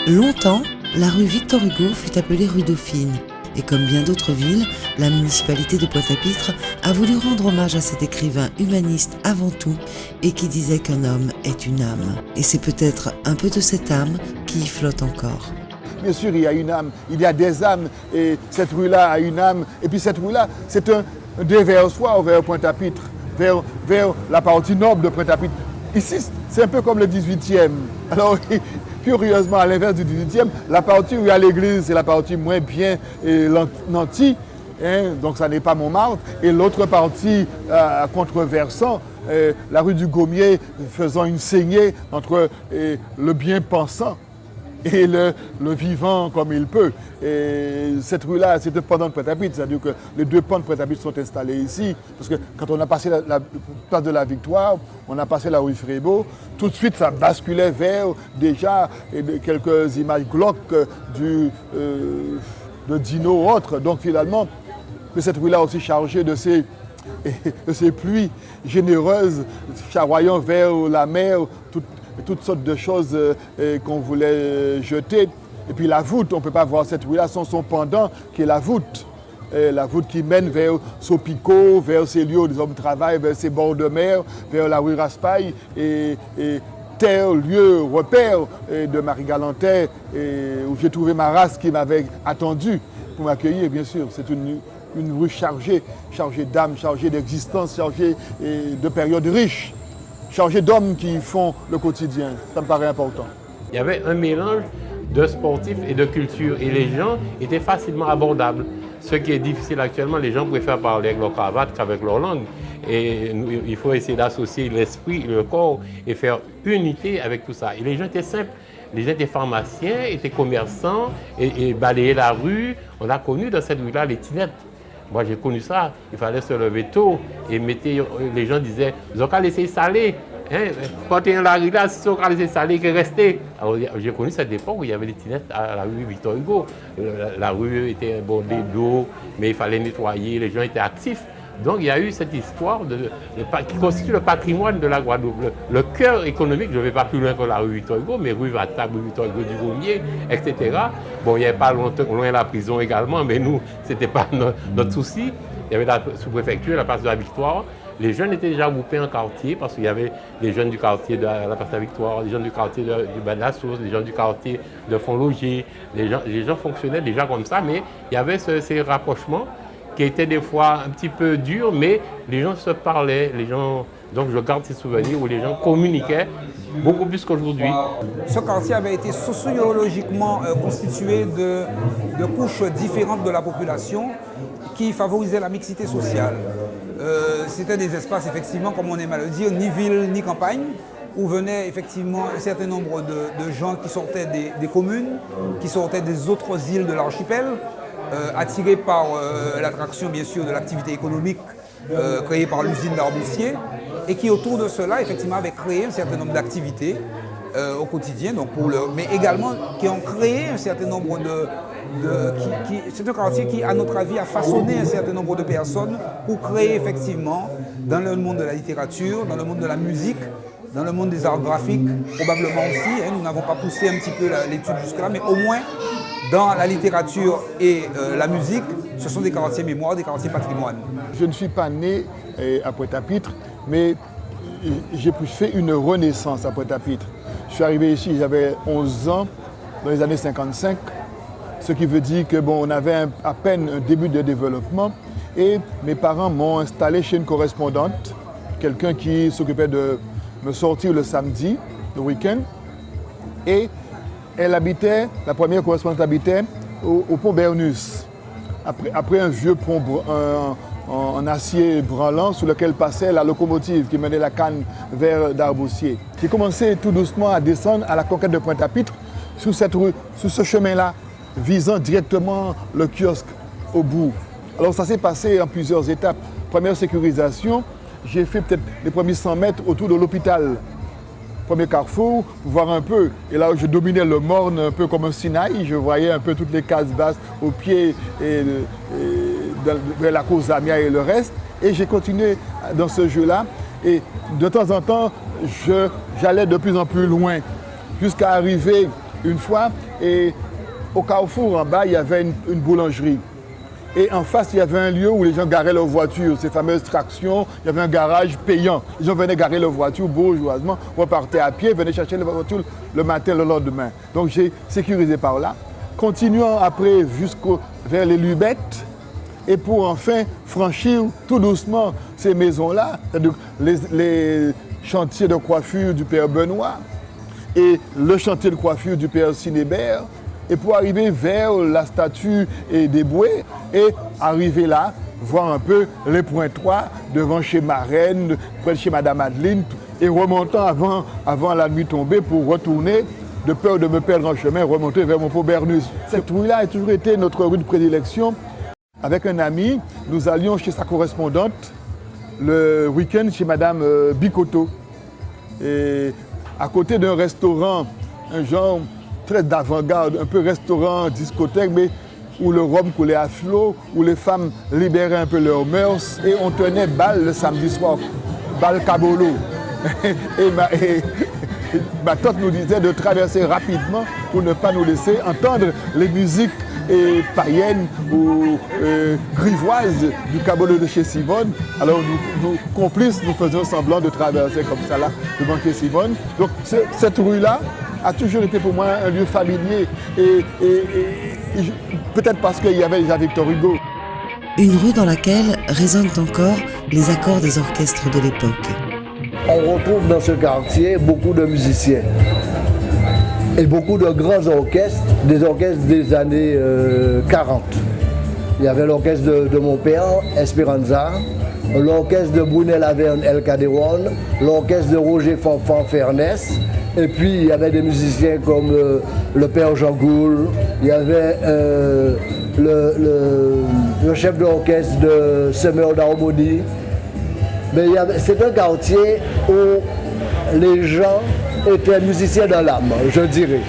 Longtemps, la rue Victor Hugo fut appelée rue Dauphine. Et comme bien d'autres villes, la municipalité de Pointe-à-Pitre a voulu rendre hommage à cet écrivain humaniste avant tout et qui disait qu'un homme est une âme. Et c'est peut-être un peu de cette âme qui y flotte encore. Bien sûr, il y a une âme, il y a des âmes, et cette rue-là a une âme. Et puis cette rue-là, c'est un déversoir vers Pointe-à-Pitre, vers la partie noble de Pointe-à-Pitre. Ici, c'est un peu comme le 18e. Alors, curieusement, à l'inverse du 18e, la partie où il y a l'église, c'est la partie moins bien nantie, hein, donc ça n'est pas Montmartre. Et l'autre partie, à contreversant, la rue du Gommier, faisant une saignée entre le bien-pensant et le vivant comme il peut. Et cette rue-là, c'est deux pans de Pointe-à-Pitre, c'est-à-dire que les deux pans de Pointe-à-Pitre sont installés ici. Parce que quand on a passé la place de la Victoire, on a passé la rue Frébeau, tout de suite ça basculait vers déjà quelques images glauques de Dino ou autres. Donc finalement, cette rue-là aussi chargée de ces pluies généreuses, charroyant vers la mer, toutes sortes de choses qu'on voulait jeter. Et puis la voûte, on ne peut pas voir cette rue-là sans son pendant, qui est la voûte. La voûte qui mène vers Sopico, vers ces lieux où les hommes travaillent, vers ces bords de mer, vers la rue Raspail, et tel lieu, repère de Marie-Galantais, où j'ai trouvé ma race qui m'avait attendu pour m'accueillir, bien sûr. C'est une rue chargée d'âme, chargée d'existence, chargée de périodes riches, chargée d'hommes qui font le quotidien. Ça me paraît important. Il y avait un mélange de sportifs et de culture, et les gens étaient facilement abordables. Ce qui est difficile actuellement, les gens préfèrent parler avec leur cravate qu'avec leur langue. Et il faut essayer d'associer l'esprit, le corps et faire unité avec tout ça. Et les gens étaient simples. Les gens étaient pharmaciens, étaient commerçants et balayaient la rue. On a connu dans cette rue-là les tinettes. Moi, j'ai connu ça. Il fallait se lever tôt et les gens disaient « Ils ont qu'à laisser saler. Hein? Quand tu es dans la rue là, ils ont qu'à laisser saler que rester. » Alors, j'ai connu cette époque où il y avait des tinettes à la rue Victor Hugo. La rue était bordée d'eau, mais il fallait nettoyer. Les gens étaient actifs. Donc il y a eu cette histoire qui constitue le patrimoine de la Guadeloupe. Le cœur économique, je ne vais pas plus loin que la rue Victor Hugo, mais rue Vatab, rue Victor Hugo du Gommier, etc. Bon, il n'y avait pas loin la prison également, mais nous, ce n'était pas notre souci. Il y avait la sous-préfecture, la place de la Victoire. Les jeunes étaient déjà groupés en quartier parce qu'il y avait les jeunes du quartier de la place de la Victoire, les jeunes du quartier du bas de la Source, les gens du quartier de Font-Loger. Les gens fonctionnaient déjà comme ça, mais il y avait ces rapprochements qui étaient des fois un petit peu durs, mais les gens se parlaient, donc je garde ces souvenirs où les gens communiquaient beaucoup plus qu'aujourd'hui. Ce quartier avait été sociologiquement constitué de couches différentes de la population qui favorisaient la mixité sociale. C'était des espaces, effectivement, comme on aime à le dire, ni ville ni campagne, où venaient effectivement un certain nombre de gens qui sortaient des communes, qui sortaient des autres îles de l'archipel, attirés par l'attraction bien sûr de l'activité économique créée par l'usine d'Arboussier et qui autour de cela effectivement avaient créé un certain nombre d'activités au quotidien, donc mais également qui ont créé un certain nombre c'est un quartier qui à notre avis a façonné un certain nombre de personnes pour créer effectivement dans le monde de la littérature, dans le monde de la musique, dans le monde des arts graphiques probablement aussi, hein, nous n'avons pas poussé un petit peu l'étude jusque-là, mais au moins dans la littérature et la musique, ce sont des quartiers mémoire, des quartiers patrimoine. Je ne suis pas né à Pointe-à-Pitre, mais j'ai fait une renaissance à Pointe-à-Pitre. Je suis arrivé ici, j'avais 11 ans, dans les années 55, ce qui veut dire que on avait à peine un début de développement. Et mes parents m'ont installé chez une correspondante, quelqu'un qui s'occupait de me sortir le samedi, le week-end. Et elle habitait, la première correspondante habitait au pont Bernus, après un vieux pont en acier branlant sur lequel passait la locomotive qui menait la canne vers Darboussier. J'ai commencé tout doucement à descendre à la conquête de Pointe-à-Pitre sur cette rue, sur ce chemin-là, visant directement le kiosque au bout. Alors ça s'est passé en plusieurs étapes. Première sécurisation, j'ai fait peut-être les premiers 100 mètres autour de l'hôpital. Premier carrefour, pour voir un peu. Et là, je dominais le Morne un peu comme un Sinaï. Je voyais un peu toutes les cases basses au pied vers la cour Zamia et le reste. Et j'ai continué dans ce jeu-là. Et de temps en temps, j'allais de plus en plus loin jusqu'à arriver une fois, et au carrefour en bas, il y avait une boulangerie. Et en face, il y avait un lieu où les gens garaient leurs voitures, ces fameuses tractions. Il y avait un garage payant. Les gens venaient garer leurs voitures bourgeoisement, repartaient à pied, venaient chercher les voitures le matin, le lendemain. Donc j'ai sécurisé par là. Continuant après vers les Lubettes, et pour enfin franchir tout doucement ces maisons-là, les chantiers de coiffure du père Benoît et le chantier de coiffure du père Sinébert, et pour arriver vers la statue des Bouées et arriver là, voir un peu les pointoirs devant chez Marraine, près de chez Madame Adeline, et remontant avant la nuit tombée pour retourner, de peur de me perdre en chemin, remonter vers mon pot Bernus. Cette rue-là a toujours été notre rue de prédilection. Avec un ami, nous allions chez sa correspondante le week-end chez Madame Bicotto. Et à côté d'un restaurant, un genre très d'avant-garde, un peu restaurant, discothèque, mais où le rhum coulait à flot, où les femmes libéraient un peu leurs mœurs, et on tenait bal le samedi soir, bal Cabolo. Et ma tante nous disait de traverser rapidement pour ne pas nous laisser entendre les musiques païennes ou grivoises du Cabolo de chez Simone. Alors nous complices, nous faisions semblant de traverser comme ça là devant chez Simone. Donc cette rue-là a toujours été pour moi un lieu familier et peut-être parce qu'il y avait déjà Victor Hugo. Une rue dans laquelle résonnent encore les accords des orchestres de l'époque. On retrouve dans ce quartier beaucoup de musiciens et beaucoup de grands orchestres, des orchestres des années 40. Il y avait l'orchestre de mon père, Esperanza, l'orchestre de Brunel-Laverne, El Caderon, l'orchestre de Roger Fanfan, Fernès. Et puis il y avait des musiciens comme le père Jean Goul, il y avait le chef d'orchestre de Semeur d'Harmonie. Mais c'est un quartier où les gens étaient musiciens dans l'âme, je dirais.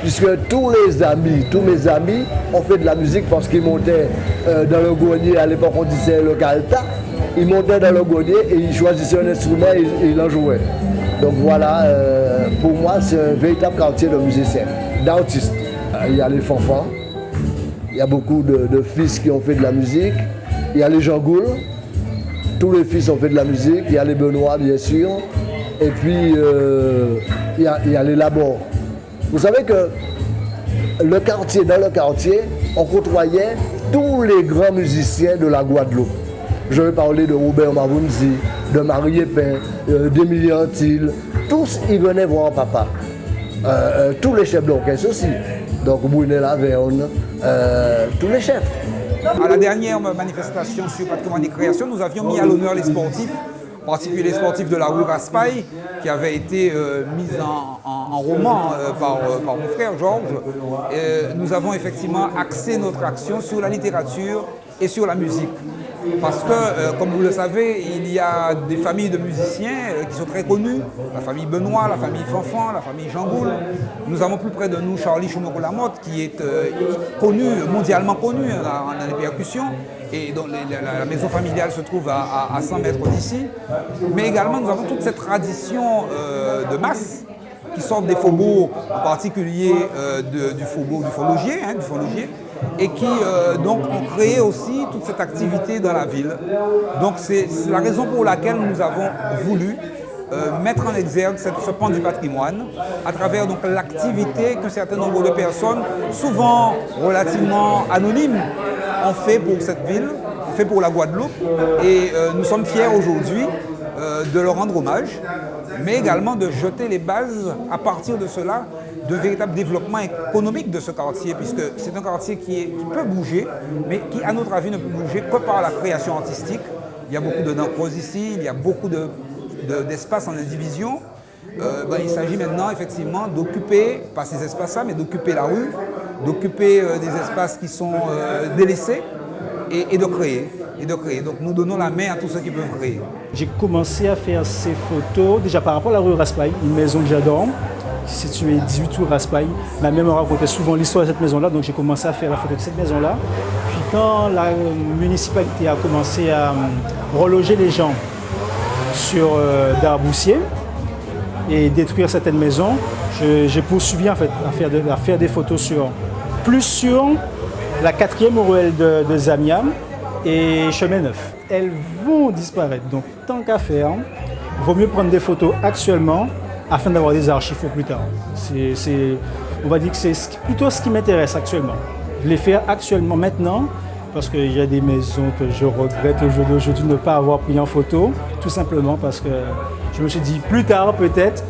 Puisque tous mes amis ont fait de la musique parce qu'ils montaient dans le grenier, à l'époque on disait le calta, ils montaient dans le grenier et ils choisissaient un instrument et ils en jouaient. Donc voilà, pour moi, c'est un véritable quartier de musiciens, d'artistes. Il y a les fanfans, il y a beaucoup de fils qui ont fait de la musique, il y a les Jean Goul, tous les fils ont fait de la musique, il y a les Benoît, bien sûr, et puis il y a les Labors. Vous savez que dans le quartier, on côtoyait tous les grands musiciens de la Guadeloupe. Je vais parler de Robert Mavunzi, de Marie Epin, d'Émilie Antil. Tous, ils venaient voir papa. Tous les chefs d'orchestre aussi. Donc Brunel-Laverne, tous les chefs. À la dernière manifestation sur Patrimoine et Création, nous avions mis à l'honneur les sportifs, en particulier les sportifs de la rue Raspail, qui avaient été mis en roman par mon frère Georges. Nous avons effectivement axé notre action sur la littérature et sur la musique. Parce que, comme vous le savez, il y a des familles de musiciens qui sont très connues. La famille Benoît, la famille Fanfan, la famille Jean Goul. Nous avons plus près de nous Charlie Choumeau-Lamotte, qui est connu, mondialement connu dans les percussions. Et dont la maison familiale se trouve à 100 mètres d'ici. Mais également, nous avons toute cette tradition de masse qui sortent des faubourgs, en particulier du faubourg du Faulogier, et qui donc ont créé aussi toute cette activité dans la ville. Donc c'est la raison pour laquelle nous avons voulu mettre en exergue ce pan du patrimoine à travers donc l'activité qu'un certain nombre de personnes, souvent relativement anonymes, ont fait pour cette ville, ont fait pour la Guadeloupe, et nous sommes fiers aujourd'hui de leur rendre hommage, mais également de jeter les bases à partir de cela de véritable développement économique de ce quartier, puisque c'est un quartier qui peut bouger, mais qui, à notre avis, ne peut bouger que par la création artistique. Il y a beaucoup de nécroses ici, il y a beaucoup d'espace en indivision. Il s'agit maintenant, effectivement, d'occuper, pas ces espaces-là, mais d'occuper la rue, d'occuper des espaces qui sont délaissés et de créer. Donc nous donnons la main à tous ceux qui peuvent créer. J'ai commencé à faire ces photos déjà par rapport à la rue Raspail, une maison que j'adore, située 18 rue Raspail. Ma mère me racontait souvent l'histoire de cette maison-là, donc j'ai commencé à faire la photo de cette maison-là. Puis quand la municipalité a commencé à reloger les gens sur Darboussier, et détruire certaines maisons, j'ai poursuivi en fait à faire des photos plus sur la 4e ruelle de Zamiam et Chemin Neuf. Elles vont disparaître. Donc tant qu'à faire, il vaut mieux prendre des photos actuellement afin d'avoir des archives pour plus tard. On va dire que c'est plutôt ce qui m'intéresse actuellement. Je les fais actuellement maintenant parce qu'il y a des maisons que je regrette aujourd'hui de ne pas avoir pris en photo, tout simplement parce que je me suis dit plus tard peut-être,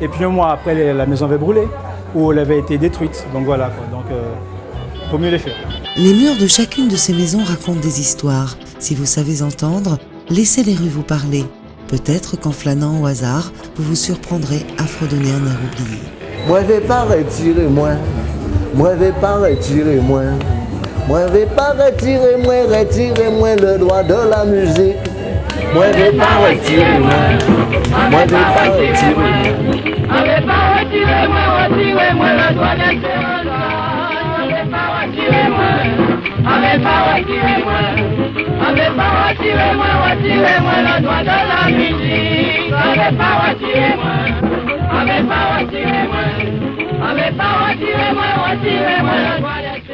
et puis un mois après la maison avait brûlé ou elle avait été détruite. Donc voilà quoi. Donc il vaut mieux les faire. Les murs de chacune de ces maisons racontent des histoires. Si vous savez entendre, laissez les rues vous parler. Peut-être qu'en flânant au hasard, vous vous surprendrez à fredonner un air oublié. Moi, je vais pas retirer, moi. Moi, je vais pas retirer, moi. Moi, je vais pas retirer, moi le droit de la musique. Moi, je vais pas retirer, moi. Moi, je vais pas retirer, moi. Je vais pas retirer, moi le droit de la musique. Avec pas retirez-moi le doigt de la musique. Avec pas retirez-moi le doigt de la musique.